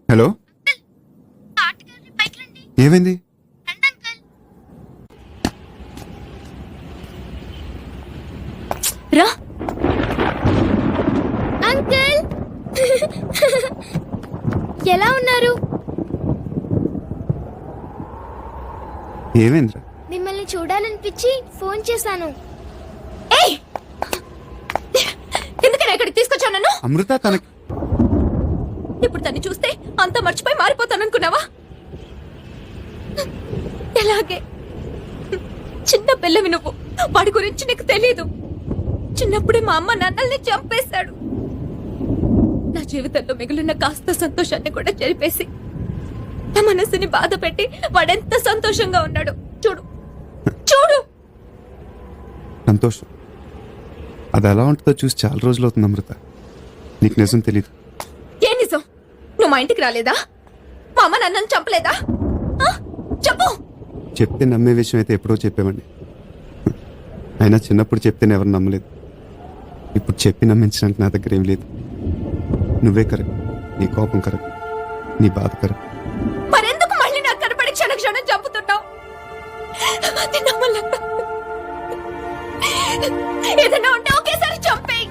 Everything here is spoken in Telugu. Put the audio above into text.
హలో, ఏమైంది? రా అంకుల్. ఎలా ఉన్నారు? ఏమైందిరా? మిమ్మల్ని చూడాలనిపించి ఫోన్ చేశాను. ఎందుకని ఇక్కడికి తీసుకొచ్చావు నన్ను? అమృత తనకి ఇప్పుడు తన్ని చూస్తే అంత మర్చిపోయి మారిపోతాననుకున్నావా? ఎలాగే చిన్న పిల్లవి నువ్వు. వాడి గురించి నీకు తెలీదు. చిన్నప్పుడే మా అమ్మ నాన్నల్ని చంపేశాడు. నా జీవితంలో మిగిలిన కాస్త సంతోషాన్ని కూడా చెరిపేసి నా మనసుని బాధ పెట్టి వాడెంత సంతోషంగా ఉన్నాడు చూడు చూడు. సంతోషం అది ఎలా ఉంటుందో చూసి చాలా రోజులు అవుతుంది అమృత. నీకు నిజం తెలీదు. ఏ నిజం? నువ్వు మా ఇంటికి రాలేదా? మా అమ్మ నన్ను చంపలేదా? చెప్పు. చెప్తే నమ్మే విషయం అయితే ఎప్పుడో చెప్పేవాడిని. అయినా చిన్నప్పుడు చెప్తేనే ఎవరు నమ్మలేదు. ఇప్పుడు చెప్పి నమ్మించడానికి నా దగ్గర ఏం లేదు. నువ్వే కరెక్ట్. నీ కోపం కరెక్ట్. నీ బాధ కరెక్ట్. మరెందుకు మళ్ళీ నాకు కనపడి క్షణ క్షణం చంపుతున్నావు? అది నమ్మలేక. ఏదైనా ఉంటే ఒకేసారి చంపేయి.